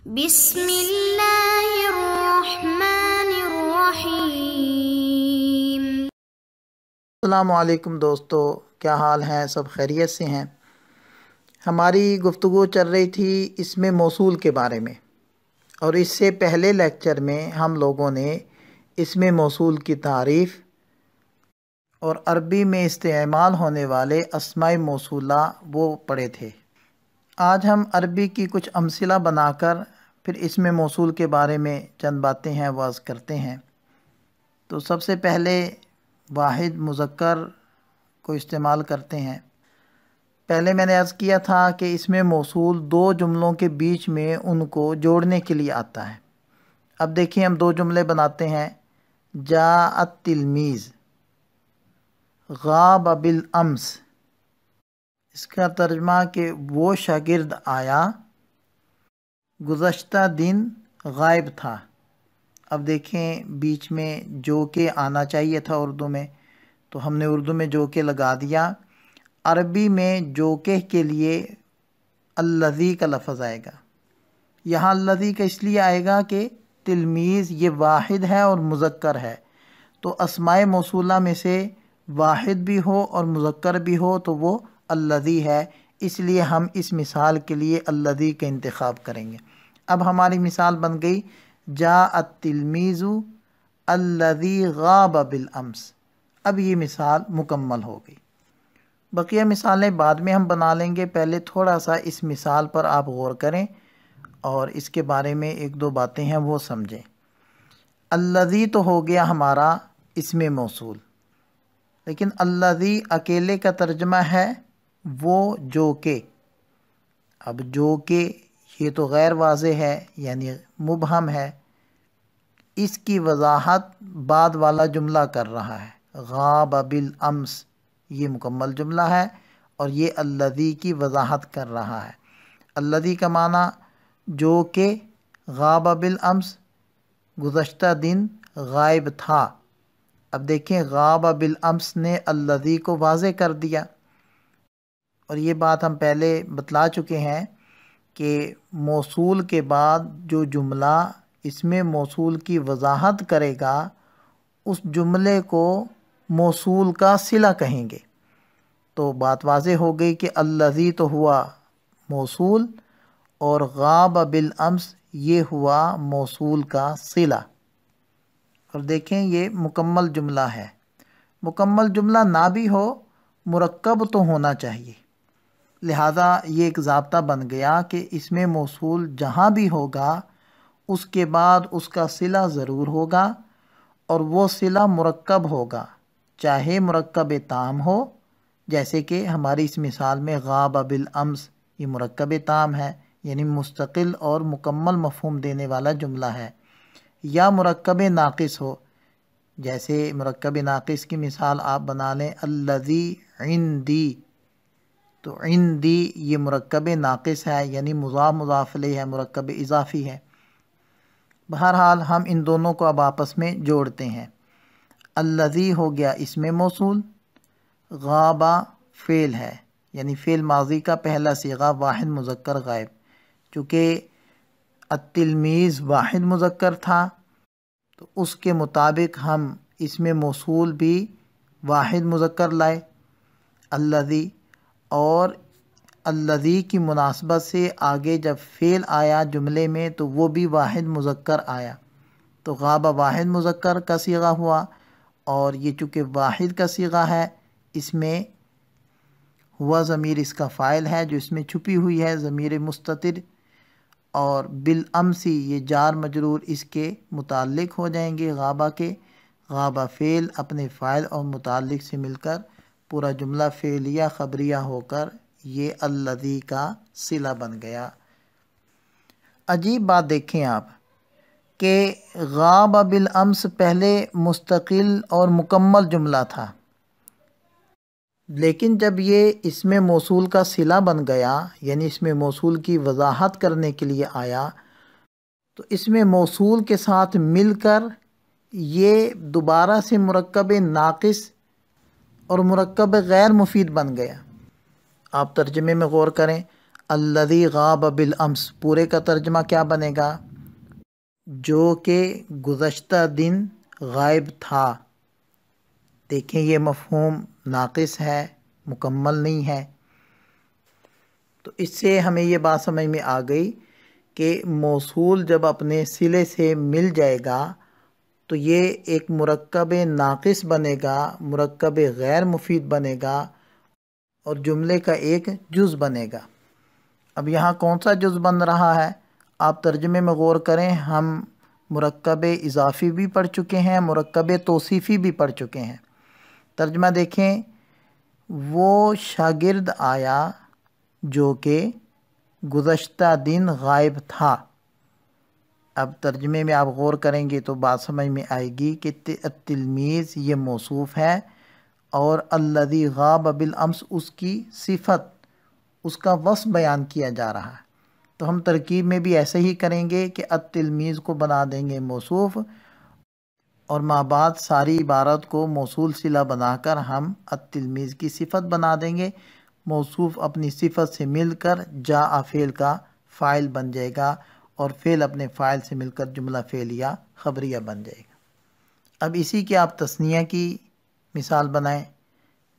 بسم اللہ الرحمن الرحیم۔ السلام علیکم دوستو، کیا حال ہیں؟ سب خیریت سے ہیں؟ ہماری گفتگو چل رہی تھی اسم موصول کے بارے میں، اور اس سے پہلے لیکچر میں ہم لوگوں نے اسم موصول کی تعریف اور عربی میں استعمال ہونے والے اسماء موصولہ وہ پڑھے تھے۔ آج ہم عربی کی کچھ امثلہ بنا کر پھر اسم موصول کے بارے میں چند باتیں ہیں وہ عرض کرتے ہیں۔ تو سب سے پہلے واحد مذکر کو استعمال کرتے ہیں۔ پہلے میں نے عرض کیا تھا کہ اسم موصول دو جملوں کے بیچ میں ان کو جوڑنے کے لیے آتا ہے۔ اب دیکھیں، ہم دو جملے بناتے ہیں۔ جاء التلمیذ، غاب بالامس، اس کا ترجمہ کہ وہ شاگرد آیا، گزشتہ دن غائب تھا۔ اب دیکھیں، بیچ میں جو کہ آنا چاہیے تھا اردو میں، تو ہم نے اردو میں جو کہ لگا دیا۔ عربی میں جو کہ کے لیے الذی کا لفظ آئے گا۔ یہاں الذی کا اس لیے آئے گا کہ تلمیذ یہ واحد ہے اور مذکر ہے، تو اسماء موصولہ میں سے واحد بھی ہو اور مذکر بھی ہو تو وہ الذی ہے، اس لیے ہم اس مثال کے لیے الذی کا انتخاب کریں گے۔ اب ہماری مثال بن گئی جاء التلمیذ الذی غاب بالامس۔ اب یہ مثال مکمل ہو گئی۔ بقیہ مثالیں بعد میں ہم بنا لیں گے، پہلے تھوڑا سا اس مثال پر آپ غور کریں اور اس کے بارے میں ایک دو باتیں ہیں وہ سمجھیں۔ الذی تو ہو گیا ہمارا اسم موصول، لیکن الذی اکیلے کا ترجمہ ہے وہ جو کہ۔ اب جو کہ یہ تو غیر واضح ہے، یعنی مبہم ہے، اس کی وضاحت بعد والا جملہ کر رہا ہے۔ غاب بالامس یہ مکمل جملہ ہے اور یہ الذی کی وضاحت کر رہا ہے۔ الذی کا معنی جو کہ، غاب بالامس گزشتہ دن غائب تھا۔ اب دیکھیں، غاب بالامس نے الذی کو واضح کر دیا، اور یہ بات ہم پہلے بتلا چکے ہیں کہ موصول کے بعد جو جملہ اسم موصول کی وضاحت کرے گا اس جملے کو موصول کا صلہ کہیں گے۔ تو بات واضح ہو گئی کہ الذی تو ہوا موصول اور غاب بالامس یہ ہوا موصول کا صلہ۔ اور دیکھیں، یہ مکمل جملہ ہے۔ مکمل جملہ نہ بھی ہو، مرکب تو ہونا چاہیے، لہذا یہ ایک ضابطہ بن گیا کہ اسم موصول جہاں بھی ہوگا اس کے بعد اس کا صلہ ضرور ہوگا، اور وہ صلہ مرکب ہوگا، چاہے مرکب تام ہو، جیسے کہ ہماری اس مثال میں غاب بالامس یہ مرکب تام ہے، یعنی مستقل اور مکمل مفہوم دینے والا جملہ ہے، یا مرکب ناقص ہو، جیسے مرکب ناقص کی مثال آپ بنا لیں الذی عندی، تو عندی یہ مرکب ناقص ہے، یعنی مضاف مضاف الیہ ہے، مرکب اضافی ہے۔ بہرحال ہم ان دونوں کو اب آپس میں جوڑتے ہیں۔ الذی ہو گیا اسم موصول، غابہ فعل ہے، یعنی فعل ماضی کا پہلا صیغہ واحد مذکر غائب۔ چونکہ التلمیذ واحد مذکر تھا تو اس کے مطابق ہم اسم موصول بھی واحد مذکر لائے الذی، اور الذی کی مناسبت سے آگے جب فعل آیا جملے میں تو وہ بھی واحد مذکر آیا، تو غابہ واحد مذکر کا صیغہ ہوا، اور یہ چونکہ واحد کا صیغہ ہے اس میں ہوا ضمیر اس کا فاعل ہے جو اس میں چھپی ہوئی ہے، ضمیر مستتر، اور بالامسی یہ جار مجرور اس کے متعلق ہو جائیں گے غابہ کے۔ غابہ فعل اپنے فاعل اور متعلق سے مل کر پورا جملہ فعلیہ خبریہ ہو کر یہ الذی کا صلہ بن گیا۔ عجیب بات دیکھیں آپ کہ غاب بالامس پہلے مستقل اور مکمل جملہ تھا، لیکن جب یہ اسم موصول کا صلہ بن گیا، یعنی اسم موصول کی وضاحت کرنے کے لیے آیا، تو اسم موصول کے ساتھ مل کر یہ دوبارہ سے مرکب ناقص اور مرکب غیر مفید بن گیا۔ آپ ترجمے میں غور کریں، الذی غاب بالامس پورے کا ترجمہ کیا بنے گا؟ جو کہ گزشتہ دن غائب تھا۔ دیکھیں یہ مفہوم ناقص ہے، مکمل نہیں ہے۔ تو اس سے ہمیں یہ بات سمجھ میں آ گئی کہ موصول جب اپنے صلے سے مل جائے گا تو یہ ایک مرکب ناقص بنے گا، مرکب غیر مفید بنے گا اور جملے کا ایک جز بنے گا۔ اب یہاں کون سا جز بن رہا ہے؟ آپ ترجمے میں غور کریں، ہم مرکب اضافی بھی پڑھ چکے ہیں، مرکب توصیفی بھی پڑھ چکے ہیں۔ ترجمہ دیکھیں، وہ شاگرد آیا جو کہ گزشتہ دن غائب تھا۔ اب ترجمے میں آپ غور کریں گے تو بات سمجھ میں آئے گی کہ التلمیذ یہ موصوف ہے اور الذی غاب بالامس اس کی صفت، اس کا وصف بیان کیا جا رہا ہے۔ تو ہم ترکیب میں بھی ایسے ہی کریں گے کہ التلمیذ کو بنا دیں گے موصوف اور ما بعد ساری عبارت کو موصول صلہ بنا کر ہم التلمیذ کی صفت بنا دیں گے۔ موصوف اپنی صفت سے مل کر جاء فعل کا فاعل بن جائے گا اور فعل اپنے فاعل سے مل کر جملہ فعلیہ خبریہ بن جائے گا۔ اب اسی کے آپ تثنیہ کی مثال بنائیں،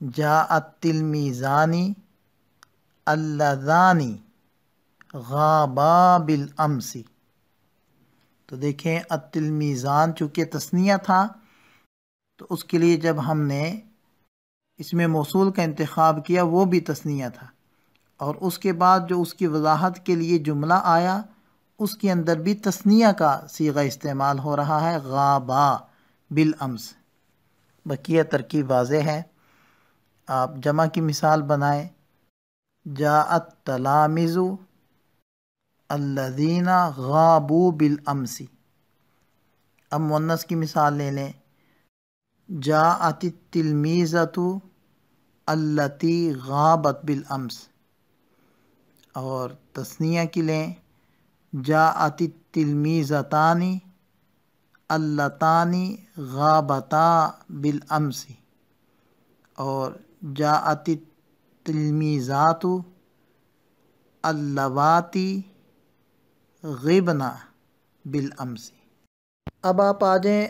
جاء التلمیذان اللذان غابا بالامس۔ تو دیکھیں التلمیذان چونکہ تثنیہ تھا تو اس کے لیے جب ہم نے اس میں موصول کا انتخاب کیا وہ بھی تثنیہ تھا، اور اس کے بعد جو اس کی وضاحت کے لیے جملہ آیا اس کے اندر بھی تثنیہ کا صیغہ استعمال ہو رہا ہے، غابا بالامس۔ بقیہ ترکیب واضح ہے۔ آپ جمع کی مثال بنائیں، جاء التلامذ الذین غابوا بالامس۔ اب مؤنث کی مثال لے لیں، جاءت التلمیذۃ التی غابت بالامس، اور تثنیہ کی لیں، جاءت التلمیذتان اللتان غابتا بالامس، اور جاءت التلمیذات اللواتی غبنا بالامس۔ اب آپ آ جائیں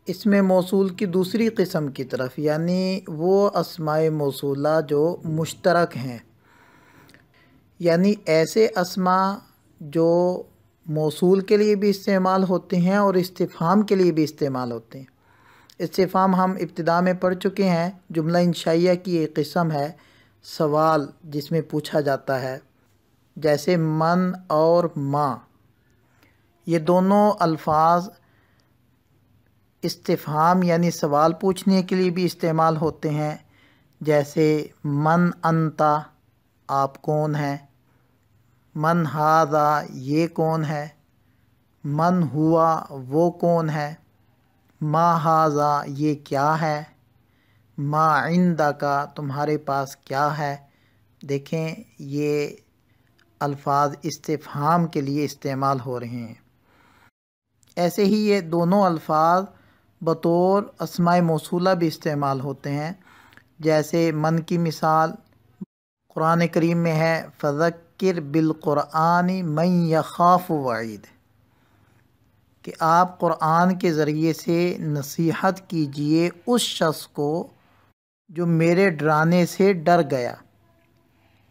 اس میں موصول کی دوسری قسم کی طرف، یعنی وہ اسماء موصولہ جو مشترک ہیں، یعنی ایسے اسماء جو موصول کے لیے بھی استعمال ہوتے ہیں اور استفہام کے لیے بھی استعمال ہوتے ہیں۔ استفہام ہم ابتدا میں پڑھ چکے ہیں، جملہ انشائیہ کی ایک قسم ہے، سوال جس میں پوچھا جاتا ہے، جیسے من اور ما، یہ دونوں الفاظ استفہام یعنی سوال پوچھنے کے لیے بھی استعمال ہوتے ہیں، جیسے من انتا آپ کون ہیں، من ھذا یہ کون ہے، من ہوا وہ کون ہے، ما ھذا یہ کیا ہے، ما عندک تمہارے پاس کیا ہے۔ دیکھیں یہ الفاظ استفہام کے لیے استعمال ہو رہے ہیں۔ ایسے ہی یہ دونوں الفاظ بطور اسماء موصولہ بھی استعمال ہوتے ہیں، جیسے من کی مثال قرآن کریم میں ہے، فذکر بالقرآن من یخاف وعید، کہ آپ قرآن کے ذریعے سے نصیحت کیجئے اس شخص کو جو میرے ڈرانے سے ڈر گیا۔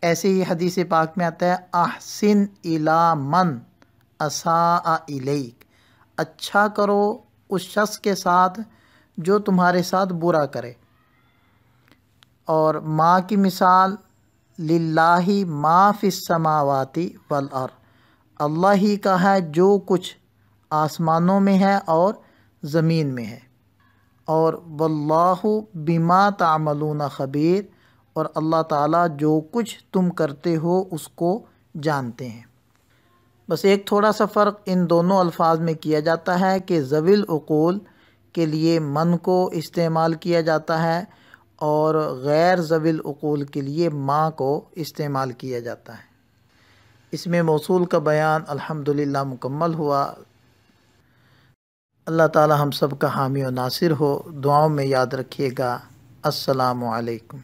ایسے ہی حدیث پاک میں آتا ہے، احسن الی من اساء الیک، اچھا کرو اس شخص کے ساتھ جو تمہارے ساتھ برا کرے۔ اور ما کی مثال، للہ ما فی السماوات والارض، اللہ ہی کا ہے جو کچھ آسمانوں میں ہے اور زمین میں ہے، اور واللہ بما تعملون خبیر، اور اللہ تعالیٰ جو کچھ تم کرتے ہو اس کو جانتے ہیں۔ بس ایک تھوڑا سا فرق ان دونوں الفاظ میں کیا جاتا ہے کہ ذوی العقول کے لیے من کو استعمال کیا جاتا ہے اور غیر ذوی العقول کے لیے ما کو استعمال کیا جاتا ہے۔ اس میں موصول کا بیان الحمدللہ مکمل ہوا۔ اللہ تعالی ہم سب کا حامی و ناصر ہو۔ دعاؤں میں یاد رکھیے گا۔ السلام علیکم۔